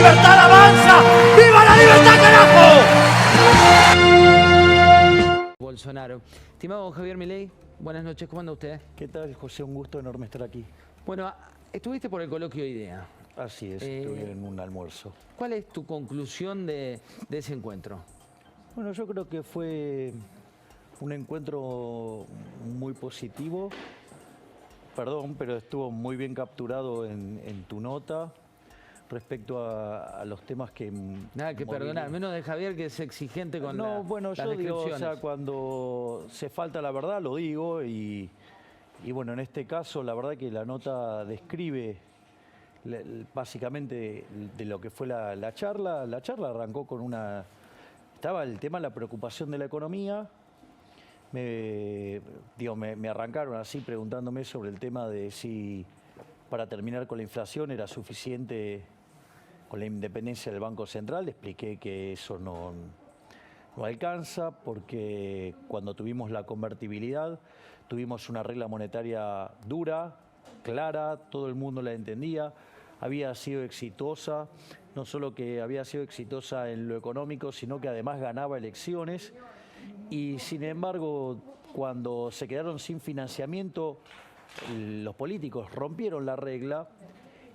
libertad avanza! ¡Viva la libertad, carajo! Bolsonaro. Estimado Javier Milei, buenas noches, ¿cómo anda usted? ¿Qué tal, José? Un gusto enorme estar aquí. Bueno, estuviste por el coloquio IDEA. Así es, estuve en un almuerzo. ¿Cuál es tu conclusión de ese encuentro? Bueno, yo creo que fue un encuentro muy positivo. Perdón, pero estuvo muy bien capturado en tu nota respecto a los temas que... Nada que perdonar, menos de Javier, que es exigente con las yo digo, descripciones. o sea, cuando se falta la verdad, lo digo, y bueno, en este caso, la verdad que la nota describe básicamente de lo que fue la charla. La charla arrancó con estaba el tema de la preocupación de la economía. Me arrancaron así preguntándome sobre el tema de si para terminar con la inflación era suficiente con la independencia del Banco Central. Expliqué que eso no alcanza, porque cuando tuvimos la convertibilidad tuvimos una regla monetaria dura, clara, todo el mundo la entendía, había sido exitosa, no solo que había sido exitosa en lo económico, sino que además ganaba elecciones. Y sin embargo, cuando se quedaron sin financiamiento, los políticos rompieron la regla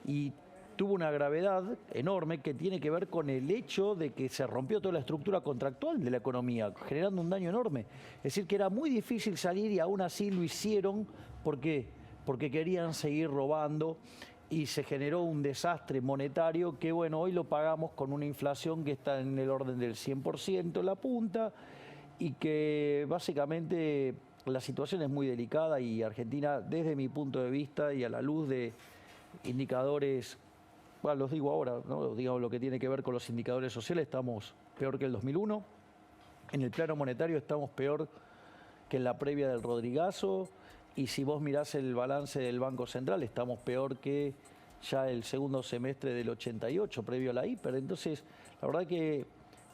y tuvo una gravedad enorme que tiene que ver con el hecho de que se rompió toda la estructura contractual de la economía, generando un daño enorme. Es decir, que era muy difícil salir y aún así lo hicieron. ¿Por qué? Porque querían seguir robando y se generó un desastre monetario que, bueno, hoy lo pagamos con una inflación que está en el orden del 100% la punta, y que básicamente la situación es muy delicada, y Argentina, desde mi punto de vista y a la luz de indicadores, bueno, los digo ahora, ¿no? Digo lo que tiene que ver con los indicadores sociales, estamos peor que el 2001. En el plano monetario estamos peor que en la previa del Rodrigazo, y si vos mirás el balance del Banco Central, estamos peor que ya el segundo semestre del 88, previo a la hiper. Entonces, la verdad que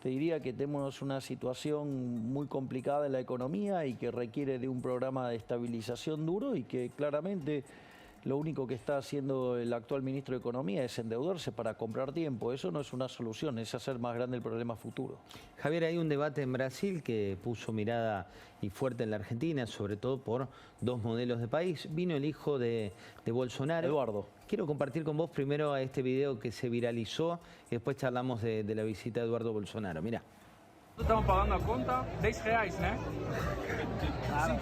te diría que tenemos una situación muy complicada en la economía y que requiere de un programa de estabilización duro, y que claramente lo único que está haciendo el actual ministro de Economía es endeudarse para comprar tiempo. Eso no es una solución, es hacer más grande el problema futuro. Javier, hay un debate en Brasil que puso mirada y fuerte en la Argentina, sobre todo por dos modelos de país. Vino el hijo de Bolsonaro. Eduardo. Quiero compartir con vos primero a este video que se viralizó y después charlamos de la visita de Eduardo Bolsonaro. Mirá. Estamos pagando a conta R$10, ¿no? Claro.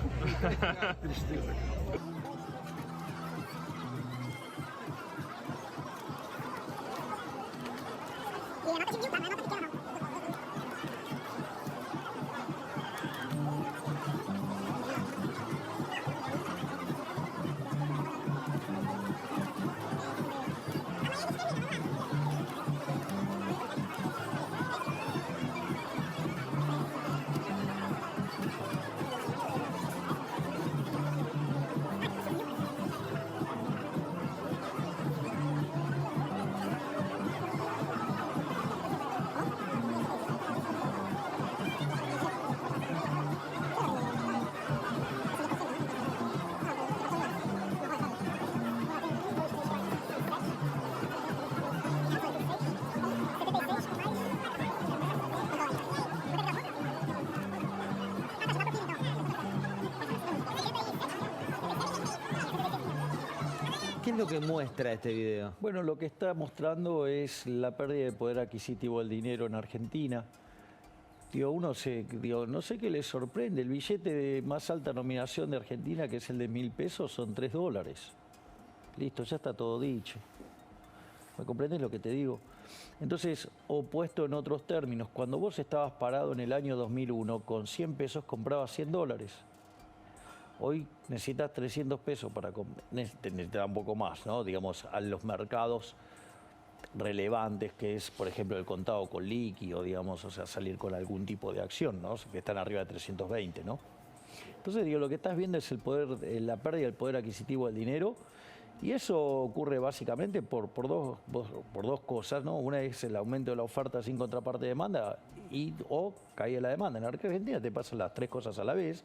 ¿Qué es lo que muestra este video? Bueno, lo que está mostrando es la pérdida de poder adquisitivo del dinero en Argentina. No sé qué les sorprende. El billete de más alta nominación de Argentina, que es el de 1.000 pesos, son $3. Listo, ya está todo dicho. ¿Me comprendes lo que te digo? Entonces, o puesto en otros términos, cuando vos estabas parado en el año 2001, con 100 pesos comprabas $100. Hoy necesitas 300 pesos para comprar, necesitas un poco más, ¿no? Digamos, a los mercados relevantes, que es, por ejemplo, el contado con liqui, o digamos, o sea, salir con algún tipo de acción, ¿no? Que están arriba de 320, ¿no? Entonces, digo, lo que estás viendo es la pérdida del poder adquisitivo del dinero, y eso ocurre básicamente por dos cosas, ¿no? Una es el aumento de la oferta sin contraparte de demanda, o caída de la demanda. En Argentina te pasan las tres cosas a la vez.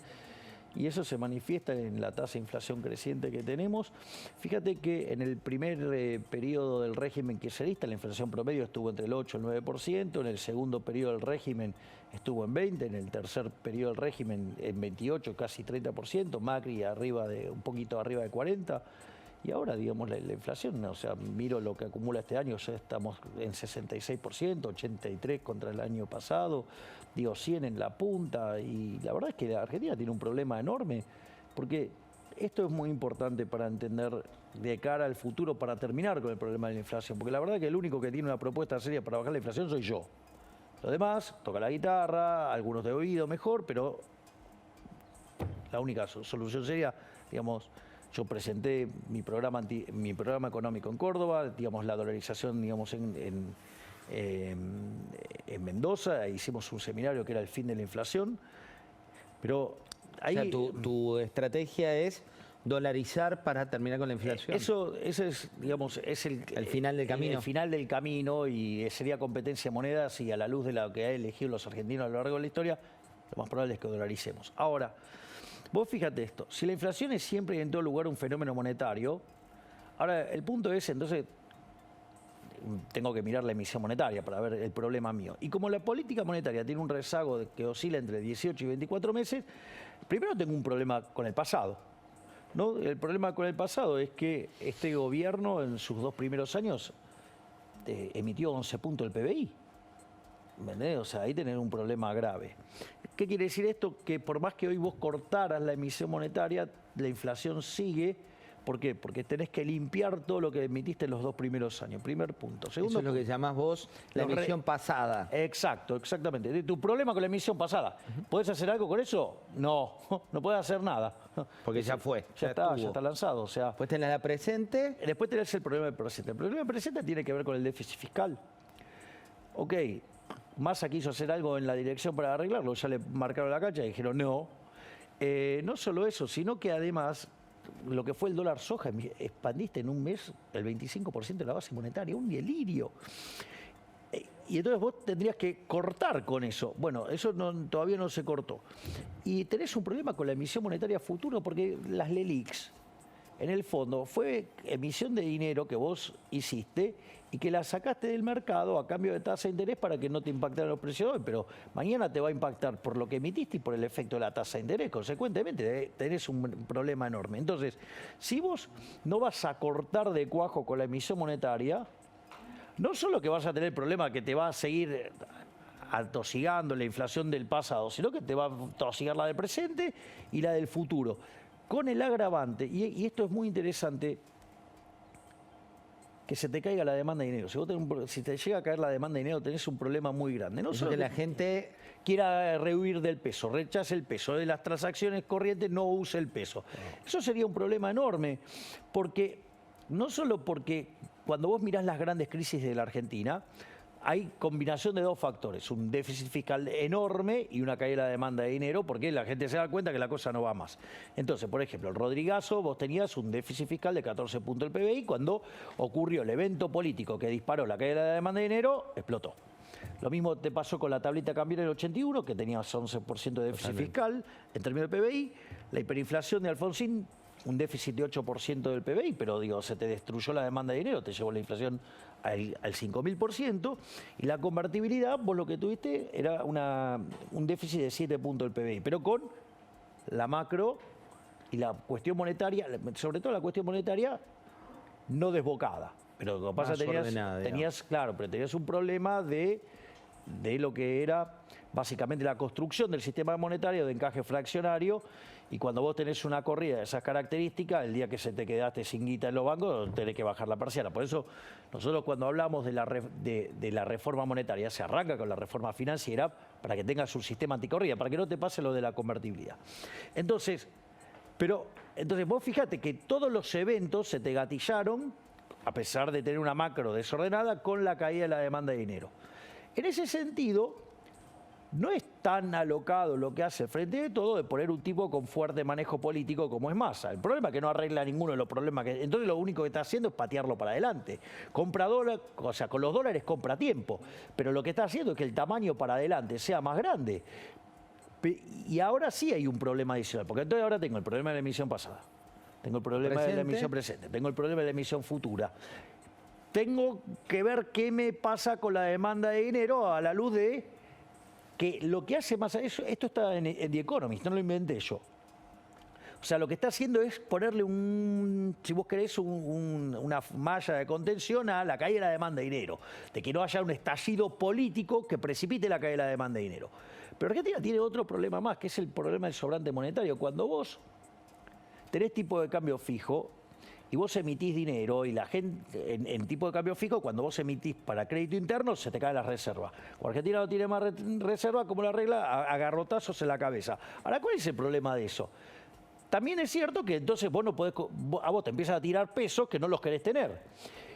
y eso se manifiesta en la tasa de inflación creciente que tenemos. Fíjate que en el primer periodo del régimen kirchnerista la inflación promedio estuvo entre el 8 y el 9%, en el segundo periodo del régimen estuvo en 20%, en el tercer periodo del régimen en 28%, casi 30%, Macri un poquito arriba de 40%. Y ahora, digamos, la inflación, o sea, miro lo que acumula este año, ya estamos en 66%, 83% contra el año pasado, digo, 100 en la punta, y la verdad es que la Argentina tiene un problema enorme, porque esto es muy importante para entender de cara al futuro, para terminar con el problema de la inflación, porque la verdad es que el único que tiene una propuesta seria para bajar la inflación soy yo. Los demás, toca la guitarra, algunos de oído mejor, pero la única solución seria, digamos, yo presenté mi programa económico en Córdoba, digamos, la dolarización, digamos, en Mendoza, hicimos un seminario que era el fin de la inflación, pero ahí... O sea, tu estrategia es dolarizar para terminar con la inflación. Ese es, digamos, es el final del camino. El final del camino, y sería competencia de monedas, y a la luz de lo que han elegido los argentinos a lo largo de la historia, lo más probable es que dolaricemos. Ahora, vos fíjate esto, si la inflación es siempre y en todo lugar un fenómeno monetario, ahora el punto es, entonces, tengo que mirar la emisión monetaria para ver el problema mío. Y como la política monetaria tiene un rezago que oscila entre 18 y 24 meses, primero tengo un problema con el pasado, ¿no? El problema con el pasado es que este gobierno en sus 2 primeros años emitió 11 puntos el PBI. ¿Entendés? O sea, ahí tenés un problema grave. ¿Qué quiere decir esto? Que por más que hoy vos cortaras la emisión monetaria, la inflación sigue. ¿Por qué? Porque tenés que limpiar todo lo que emitiste en los 2 primeros años. Primer punto. Segundo Eso es lo que llamás vos la emisión pasada. Exacto, exactamente. Tu problema con la emisión pasada. ¿Podés hacer algo con eso? No, no podés hacer nada. Porque ya fue. Ya está lanzado. O sea, Después tenés la presente. después tenés el problema del presente. El problema del presente tiene que ver con el déficit fiscal. Ok, Massa quiso hacer algo en la dirección para arreglarlo, ya le marcaron la cancha y dijeron no. No solo eso, sino que además lo que fue el dólar soja, expandiste en un mes el 25% de la base monetaria, un delirio. Y entonces vos tendrías que cortar con eso. Bueno, eso todavía no se cortó. Y tenés un problema con la emisión monetaria futuro, porque las LELIQs, en el fondo, fue emisión de dinero que vos hiciste y que la sacaste del mercado a cambio de tasa de interés para que no te impactaran los precios de hoy, pero mañana te va a impactar por lo que emitiste y por el efecto de la tasa de interés. Consecuentemente, tenés un problema enorme. Entonces, si vos no vas a cortar de cuajo con la emisión monetaria, no solo que vas a tener el problema que te va a seguir atosigando la inflación del pasado, sino que te va a atosigar la del presente y la del futuro. Con el agravante, y esto es muy interesante, que se te caiga la demanda de dinero. Si te llega a caer la demanda de dinero, tenés un problema muy grande. No solo que la gente quiera rehuir del peso, rechace el peso, de las transacciones corrientes no use el peso. Eso sería un problema enorme, porque no solo porque cuando vos mirás las grandes crisis de la Argentina, hay combinación de 2 factores, un déficit fiscal enorme y una caída de la demanda de dinero, porque la gente se da cuenta que la cosa no va más. Entonces, por ejemplo, el Rodrigazo, vos tenías un déficit fiscal de 14 puntos del PBI, cuando ocurrió el evento político que disparó la caída de la demanda de dinero, explotó. Lo mismo te pasó con la tablita cambiaria del 81, que tenías 11% de déficit fiscal en términos de PBI, la hiperinflación de Alfonsín, un déficit de 8% del PBI, pero digo, se te destruyó la demanda de dinero, te llevó la inflación al 5.000%, y la convertibilidad, vos lo que tuviste era un déficit de 7 puntos del PBI, pero con la macro y la cuestión monetaria, sobre todo la cuestión monetaria, no desbocada. Pero lo que pasa tenías, claro, pero tenías un problema de lo que era básicamente la construcción del sistema monetario de encaje fraccionario, y cuando vos tenés una corrida de esas características, el día que se te quedaste sin guita en los bancos, tenés que bajar la persiana. Por eso nosotros cuando hablamos de la reforma monetaria, se arranca con la reforma financiera para que tengas un sistema anticorrida, para que no te pase lo de la convertibilidad. Entonces vos fíjate que todos los eventos se te gatillaron, a pesar de tener una macro desordenada, con la caída de la demanda de dinero. En ese sentido, no es tan alocado lo que hace el Frente de Todo de poner un tipo con fuerte manejo político como es Massa. El problema es que no arregla ninguno de los problemas que... Entonces lo único que está haciendo es patearlo para adelante. Compra dólares, o sea, con los dólares compra tiempo, pero lo que está haciendo es que el tamaño para adelante sea más grande. Y ahora sí hay un problema adicional, porque entonces ahora tengo el problema de la emisión pasada, tengo el problema de la emisión presente, tengo el problema de la emisión futura. Tengo que ver qué me pasa con la demanda de dinero a la luz de que lo que hace más... Esto está en The Economist, no lo inventé yo. O sea, lo que está haciendo es ponerle si vos querés, una malla de contención a la caída de la demanda de dinero, de que no haya un estallido político que precipite la caída de la demanda de dinero. Pero Argentina tiene otro problema más, que es el problema del sobrante monetario. Cuando vos tenés tipo de cambio fijo y vos emitís dinero y la gente, en tipo de cambio fijo, cuando vos emitís para crédito interno, se te caen las reservas. Cuando Argentina no tiene más reservas, como la regla, a garrotazos en la cabeza. Ahora, ¿cuál es el problema de eso? También es cierto que entonces vos no podés, a vos te empiezan a tirar pesos que no los querés tener.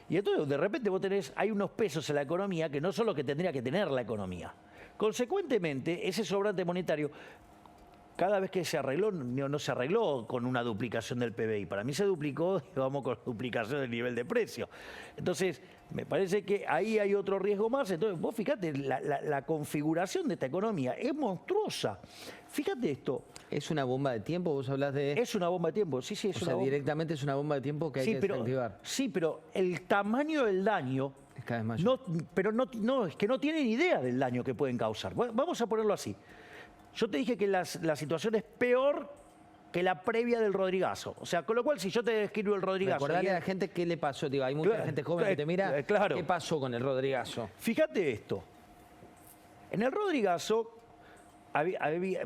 Y entonces de repente vos hay unos pesos en la economía que no son los que tendría que tener la economía. Consecuentemente, ese sobrante monetario, cada vez que se arregló, no se arregló con una duplicación del PBI. Para mí se duplicó, vamos, con duplicación del nivel de precio. Entonces, me parece que ahí hay otro riesgo más. Entonces, vos fíjate, la configuración de esta economía es monstruosa. Fíjate esto. ¿Es una bomba de tiempo? Vos hablás de... Es una bomba de tiempo, sí, es una bomba. Directamente es una bomba de tiempo que hay que desactivar. Sí, pero el tamaño del daño... Es cada vez mayor. Es que no tienen idea del daño que pueden causar. Vamos a ponerlo así. Yo te dije que la situación es peor que la previa del Rodrigazo. O sea, con lo cual, si yo te describo el Rodrigazo... Recordarle a la gente qué le pasó. Digo, hay mucha gente joven que te mira. Claro. ¿Qué pasó con el Rodrigazo? Fíjate esto. En el Rodrigazo,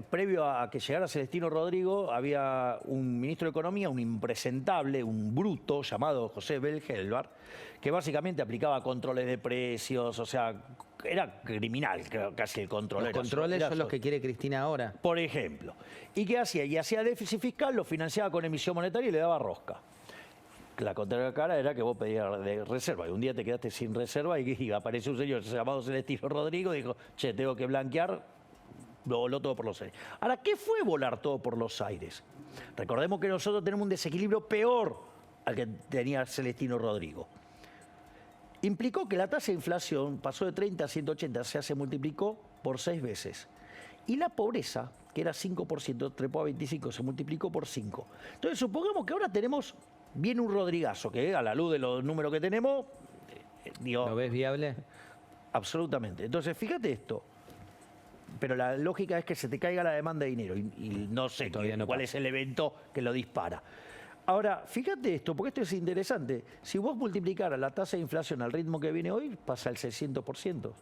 previo a que llegara Celestino Rodrigo, había un ministro de Economía, un impresentable, un bruto, llamado José Belgelbar, que básicamente aplicaba controles de precios, o sea, era criminal casi el control. Los controles son los que quiere Cristina ahora. Por ejemplo. ¿Y qué hacía? Y hacía déficit fiscal, lo financiaba con emisión monetaria y le daba rosca. La contracara era que vos pedías de reserva y un día te quedaste sin reserva y apareció un señor llamado Celestino Rodrigo y dijo, che, tengo que blanquear, lo voló todo por los aires. Ahora, ¿qué fue volar todo por los aires? Recordemos que nosotros tenemos un desequilibrio peor al que tenía Celestino Rodrigo. Implicó que la tasa de inflación pasó de 30 a 180, o sea, se multiplicó por 6 veces. Y la pobreza, que era 5%, trepó a 25, se multiplicó por 5. Entonces, supongamos que ahora viene un Rodrigazo, que a la luz de los números que tenemos... ¿Lo ves viable? Absolutamente. Entonces, fíjate esto. Pero la lógica es que se te caiga la demanda de dinero y no sé cuál es el evento que lo dispara. Ahora, fíjate esto, porque esto es interesante. Si vos multiplicaras la tasa de inflación al ritmo que viene hoy, pasa el 600%.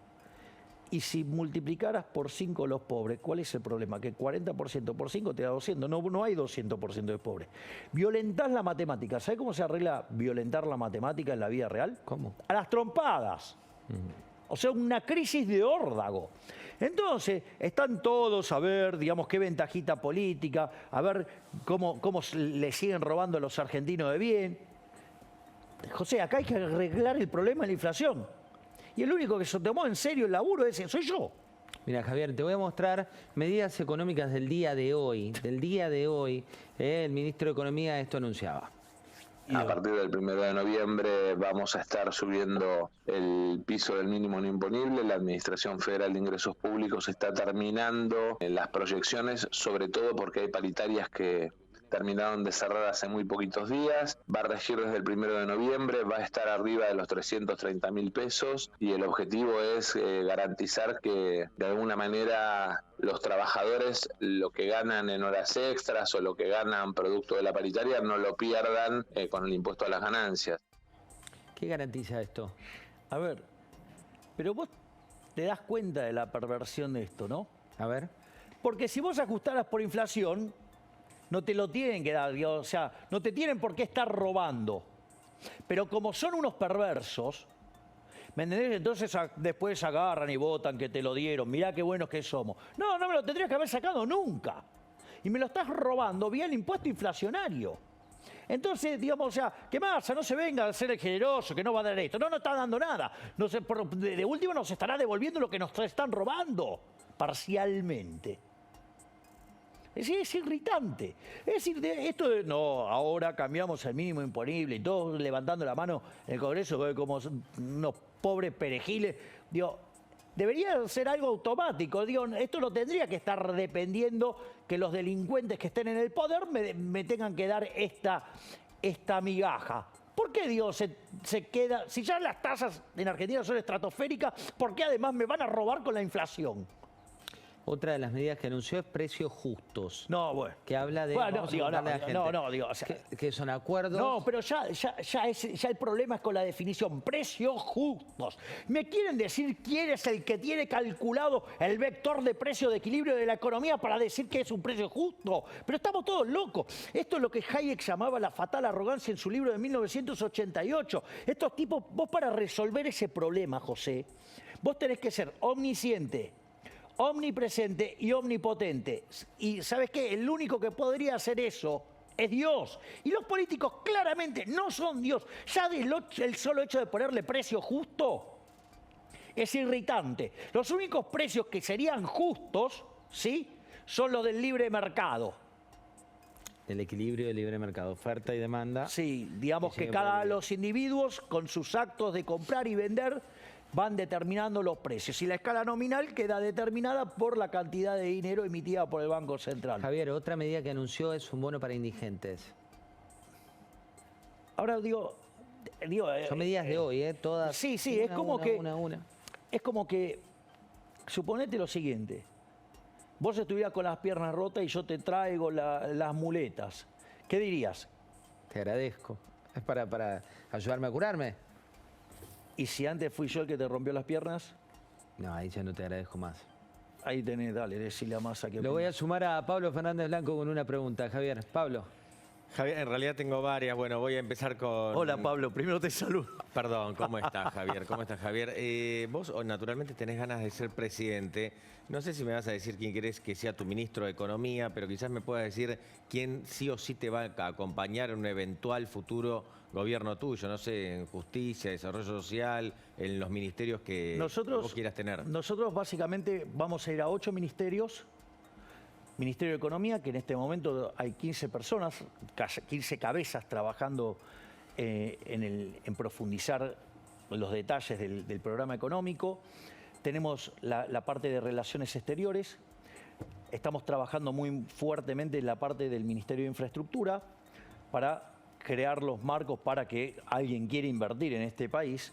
Y si multiplicaras por 5 los pobres, ¿cuál es el problema? Que 40% por 5 te da 200. No hay 200% de pobres. Violentás la matemática. ¿Sabés cómo se arregla violentar la matemática en la vida real? ¿Cómo? A las trompadas. O sea, una crisis de órdago. Entonces, están todos a ver, digamos, qué ventajita política, a ver cómo le siguen robando a los argentinos de bien. José, acá hay que arreglar el problema de la inflación. Y el único que se tomó en serio el laburo soy yo. Mira, Javier, te voy a mostrar medidas económicas del día de hoy. Del día de hoy, el ministro de Economía esto anunciaba. A partir del 1 de noviembre vamos a estar subiendo el piso del mínimo no imponible. La Administración Federal de Ingresos Públicos está terminando las proyecciones, sobre todo porque hay paritarias que terminaron de cerrar hace muy poquitos días. Va a regir desde el 1 de noviembre, va a estar arriba de los 330.000 pesos y el objetivo es garantizar que de alguna manera los trabajadores lo que ganan en horas extras o lo que ganan producto de la paritaria no lo pierdan con el impuesto a las ganancias. ¿Qué garantiza esto? A ver, pero vos te das cuenta de la perversión de esto, ¿no? A ver. Porque si vos ajustaras por inflación, no te lo tienen que dar, o sea, no te tienen por qué estar robando. Pero como son unos perversos, ¿me entendés? Entonces después agarran y votan que te lo dieron, mirá qué buenos que somos. No me lo tendrías que haber sacado nunca. Y me lo estás robando vía el impuesto inflacionario. Entonces, digamos, o sea, ¿qué más? No se venga a ser el generoso, que no va a dar esto. No está dando nada. No sé, de última nos estará devolviendo lo que nos están robando, parcialmente. Es irritante. Es decir, no, ahora cambiamos el mínimo imponible y todos levantando la mano en el Congreso como unos pobres perejiles. Digo, Debería ser algo automático. Digo, esto no tendría que estar dependiendo que los delincuentes que estén en el poder me tengan que dar esta migaja. ¿Por qué, Dios, se queda? Si ya las tasas en Argentina son estratosféricas, ¿por qué además me van a robar con la inflación? Otra de las medidas que anunció es precios justos. No, bueno. Que habla de... Bueno, vamos a digo, contarle a la gente, digo, o sea, que son acuerdos... No, pero ya el problema es con la definición. Precios justos. ¿Me quieren decir quién es el que tiene calculado el vector de precio de equilibrio de la economía para decir que es un precio justo? Pero estamos todos locos. Esto es lo que Hayek llamaba la fatal arrogancia en su libro de 1988. Estos tipos, vos para resolver ese problema, José, vos tenés que ser omnisciente, omnipresente y omnipotente. Y ¿sabes qué? El único que podría hacer eso es Dios. Y los políticos claramente no son Dios. Ya el solo hecho de ponerle precio justo es irritante. Los únicos precios que serían justos, ¿sí?, son los del libre mercado. El equilibrio del libre mercado, oferta y demanda. Sí, digamos que los individuos con sus actos de comprar y vender van determinando los precios. Y la escala nominal queda determinada por la cantidad de dinero emitida por el Banco Central. Javier, otra medida que anunció es un bono para indigentes. Ahora digo son medidas de hoy, todas. Sí, una, es como una. Es como que, suponete lo siguiente, vos estuvieras con las piernas rotas y yo te traigo las muletas. ¿Qué dirías? Te agradezco. ¿Es para ayudarme a curarme? ¿Y si antes fui yo el que te rompió las piernas? No, ahí ya no te agradezco más. Ahí tenés, dale, decile a Massa que... Lo voy a sumar a Pablo Fernández Blanco con una pregunta. Javier, Pablo. Javier, en realidad tengo varias. Bueno, voy a empezar con... Hola, Pablo. Primero te saludo. Perdón, ¿cómo estás, Javier? ¿Cómo estás, Javier? Vos naturalmente tenés ganas de ser presidente. No sé si me vas a decir quién querés que sea tu ministro de Economía, pero quizás me puedas decir quién sí o sí te va a acompañar en un eventual futuro gobierno tuyo. No sé, en Justicia, Desarrollo Social, en los ministerios que vos quieras tener. Nosotros básicamente vamos a ir a 8 ministerios. Ministerio de Economía, que en este momento hay 15 personas, 15 cabezas trabajando en profundizar los detalles del programa económico. Tenemos la parte de Relaciones Exteriores. Estamos trabajando muy fuertemente en la parte del Ministerio de Infraestructura para crear los marcos para que alguien quiera invertir en este país.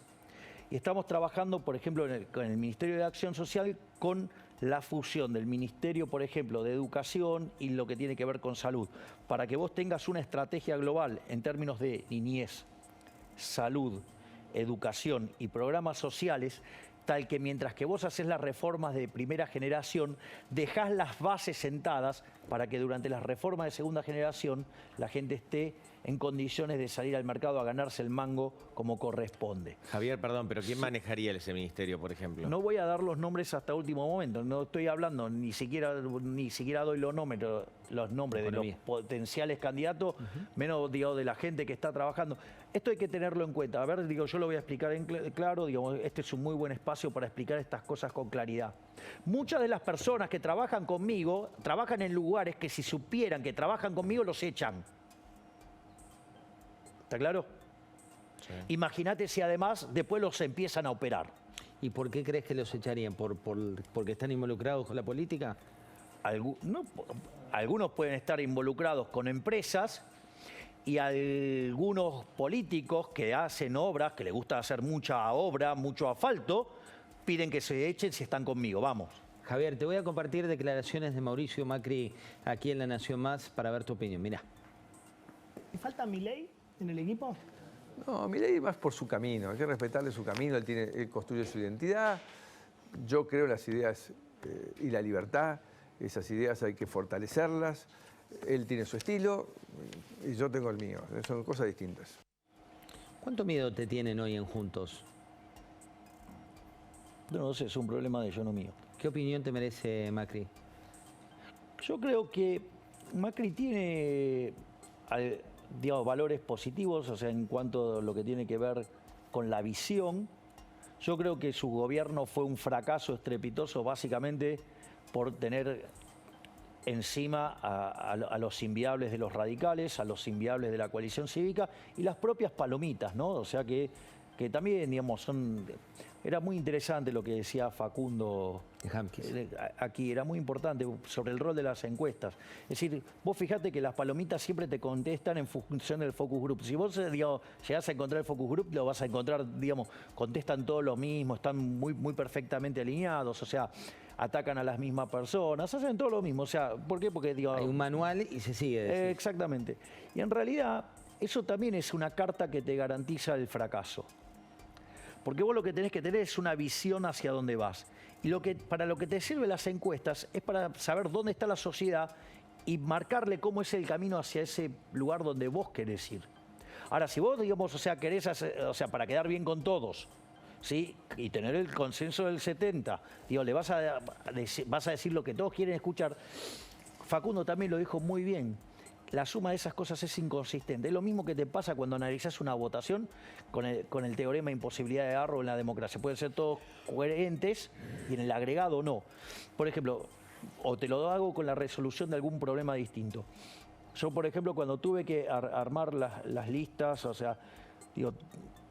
Y estamos trabajando, por ejemplo, con el Ministerio de Acción Social con la fusión del Ministerio, por ejemplo, de Educación y lo que tiene que ver con salud, para que vos tengas una estrategia global en términos de niñez, salud, educación y programas sociales, tal que mientras que vos haces las reformas de primera generación, dejás las bases sentadas para que durante las reformas de segunda generación la gente esté en condiciones de salir al mercado a ganarse el mango como corresponde. Javier, perdón, pero ¿quién manejaría ese ministerio, por ejemplo? No voy a dar los nombres hasta último momento, no estoy hablando, ni siquiera doy los nombres de los potenciales candidatos, menos digo, de la gente que está trabajando. Esto hay que tenerlo en cuenta. A ver, digo, yo lo voy a explicar claro, digamos, este es un muy buen espacio para explicar estas cosas con claridad. Muchas de las personas que trabajan conmigo, trabajan en lugares que si supieran que trabajan conmigo los echan. ¿Está claro? Sí. Imagínate si además después los empiezan a operar. ¿Y por qué crees que los echarían? ¿Porque están involucrados con la política? Algunos pueden estar involucrados con empresas y algunos políticos que hacen obras, que les gusta hacer mucha obra, mucho asfalto, piden que se echen si están conmigo. Vamos. Javier, te voy a compartir declaraciones de Mauricio Macri aquí en La Nación Más para ver tu opinión. Mirá. ¿Y falta Milei en el equipo? No, Milei va por su camino, hay que respetarle su camino, él construye su identidad. Yo creo en las ideas y la libertad, esas ideas hay que fortalecerlas. Él tiene su estilo y yo tengo el mío, son cosas distintas. ¿Cuánto miedo te tienen hoy en Juntos? No sé, es un problema de ellos, no mío. ¿Qué opinión te merece Macri? Yo creo que Macri tiene, digamos, valores positivos, o sea, en cuanto a lo que tiene que ver con la visión. Yo creo que su gobierno fue un fracaso estrepitoso, básicamente por tener encima a los inviables de los radicales, a los inviables de la coalición cívica y las propias palomitas, ¿no? O sea que que también, digamos, era muy interesante lo que decía Facundo Hamkis. aquí, era muy importante sobre el rol de las encuestas. Es decir, vos fijate que las palomitas siempre te contestan en función del focus group. Si vos, digamos, llegás a encontrar el focus group, lo vas a encontrar, digamos, contestan todos lo mismo, están muy, muy perfectamente alineados, o sea, atacan a las mismas personas, hacen todo lo mismo. O sea, ¿por qué? Porque, digamos, Hay un manual y se sigue. decís. exactamente. Y en realidad, eso también es una carta que te garantiza el fracaso. Porque vos lo que tenés que tener es una visión hacia dónde vas. Y para lo que te sirven las encuestas es para saber dónde está la sociedad y marcarle cómo es el camino hacia ese lugar donde vos querés ir. Ahora, si vos, digamos, o sea, querés hacer, o sea, para quedar bien con todos, ¿sí? Y tener el consenso del 70, digo, vas a decir lo que todos quieren escuchar. Facundo también lo dijo muy bien. La suma de esas cosas es inconsistente. Es lo mismo que te pasa cuando analizas una votación con el teorema de imposibilidad de error en la democracia. Pueden ser todos coherentes y en el agregado no. Por ejemplo, o te lo hago con la resolución de algún problema distinto. Yo, por ejemplo, cuando tuve que armar las listas, o sea, digo,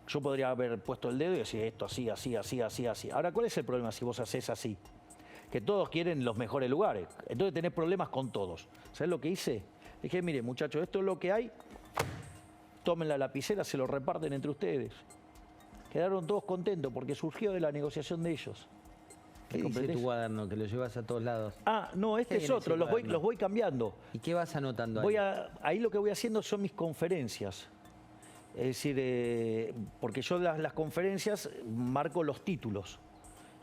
yo podría haber puesto el dedo y decir esto así, así, así, así, así. Ahora, ¿cuál es el problema si vos haces así? Que todos quieren los mejores lugares. Entonces tenés problemas con todos. ¿Sabés lo que hice? Dije, mire, muchachos, esto es lo que hay. Tomen la lapicera, se lo reparten entre ustedes. Quedaron todos contentos porque surgió de la negociación de ellos. ¿Qué dice tu cuaderno, que lo llevas a todos lados? Ah, no, este ¿Qué es viene otro, ese los cuaderno? voy cambiando. ¿Y qué vas anotando ahí? Ahí lo que voy haciendo son mis conferencias. Es decir, porque yo las conferencias marco los títulos.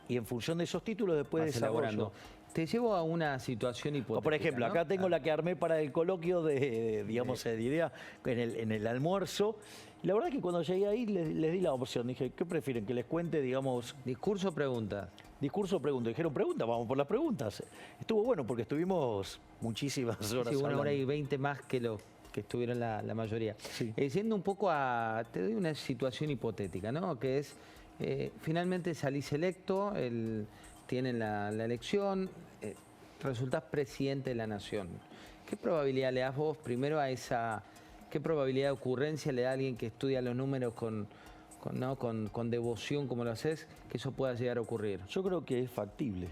Y en función de esos títulos después Vas desarrollo. elaborando. Te llevo a una situación hipotética. Por ejemplo, ¿no? acá tengo la que armé para el coloquio de digamos, de idea en el almuerzo. Y la verdad es que cuando llegué ahí les di la opción. Dije, ¿qué prefieren? Que les cuente, digamos, Discurso o pregunta. discurso o pregunta. Dijeron, pregunta, vamos por las preguntas. Estuvo bueno porque estuvimos muchísimas horas Sí, 1 hora hablando. y 20 más que lo que estuvieron la mayoría. Sí. Yendo un poco te doy una situación hipotética, ¿no? Que es, finalmente salís electo, tienen la elección, resultás presidente de la nación. ¿Qué probabilidad le das vos primero a esa, qué probabilidad de ocurrencia le da a alguien que estudia los números con devoción como lo haces, que eso pueda llegar a ocurrir? Yo creo que es factible.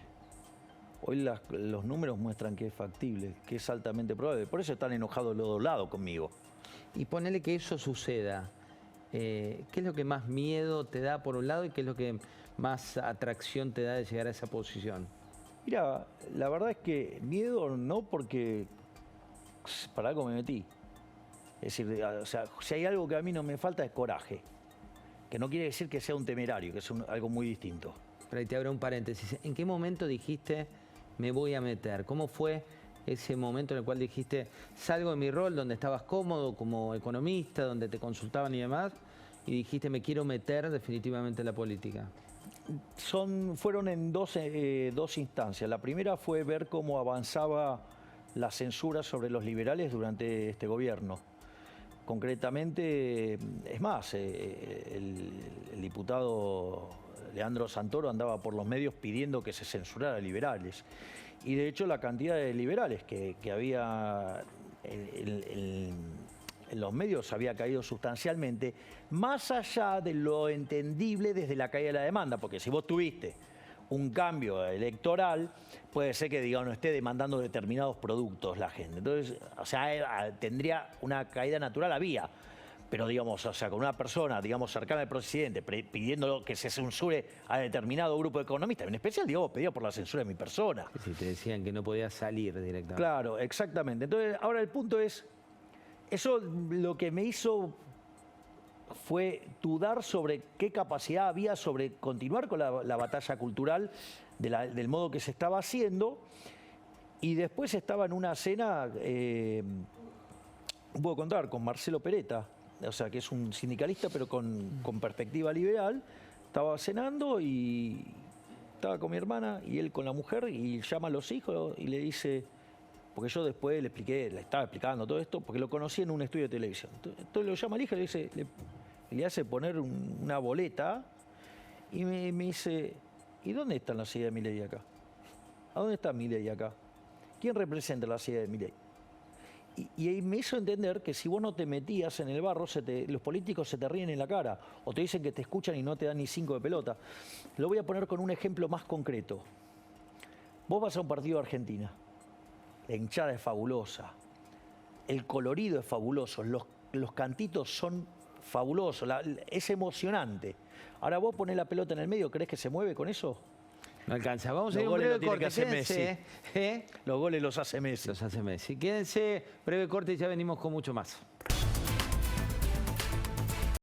Hoy los números muestran que es factible, que es altamente probable. Por eso están enojados los dos lados conmigo. Y ponele que eso suceda. ¿Qué es lo que más miedo te da por un lado y qué es lo que más atracción te da de llegar a esa posición? Mira, la verdad es que miedo no, porque para algo me metí. Es decir, o sea, si hay algo que a mí no me falta es coraje. Que no quiere decir que sea un temerario, que es algo muy distinto. Pero ahí te abro un paréntesis. ¿En qué momento dijiste me voy a meter? ¿Cómo fue ese momento en el cual dijiste salgo de mi rol donde estabas cómodo como economista, donde te consultaban y demás, y dijiste me quiero meter definitivamente en la política? Fueron en dos instancias. La primera fue ver cómo avanzaba la censura sobre los liberales durante este gobierno. Concretamente, es más, el diputado Leandro Santoro andaba por los medios pidiendo que se censurara liberales. Y de hecho la cantidad de liberales que había en los medios había caído sustancialmente, más allá de lo entendible desde la caída de la demanda, porque si vos tuviste un cambio electoral, puede ser que, digamos, no esté demandando determinados productos la gente. Entonces, o sea, tendría una caída natural, había. Pero, digamos, o sea, con una persona, digamos, cercana al presidente, pidiendo que se censure a determinado grupo de economistas, en especial, digamos, pedía por la censura de mi persona. Si te decían que no podías salir directamente. Claro, exactamente. Entonces, ahora el punto es, eso lo que me hizo fue dudar sobre qué capacidad había sobre continuar con la batalla cultural del modo que se estaba haciendo. Y después estaba en una cena, puedo contar, con Marcelo Peretta, o sea, que es un sindicalista pero con perspectiva liberal. Estaba cenando y estaba con mi hermana y él con la mujer y llama a los hijos y le dice, porque yo después le estaba explicando todo esto, porque lo conocí en un estudio de televisión. Entonces lo llama al hijo y le dice, le hace poner una boleta y me dice, ¿y dónde están las ideas de Milei acá? ¿A dónde está Milei acá? ¿Quién representa las ideas de Milei? y me hizo entender que si vos no te metías en el barro, los políticos se te ríen en la cara o te dicen que te escuchan y no te dan ni 5 de pelota. Lo voy a poner con un ejemplo más concreto. Vos vas a un partido de Argentina, la hinchada es fabulosa, el colorido es fabuloso, los cantitos son fabulosos, es emocionante. Ahora vos ponés la pelota en el medio, ¿crees que se mueve con eso? No alcanza. Vamos a Los ir a un goles breve los tiene que corte. hacer Messi. Quédense, Los goles los hace Messi. Los hace Messi. Quédense, breve corte y ya venimos con mucho más.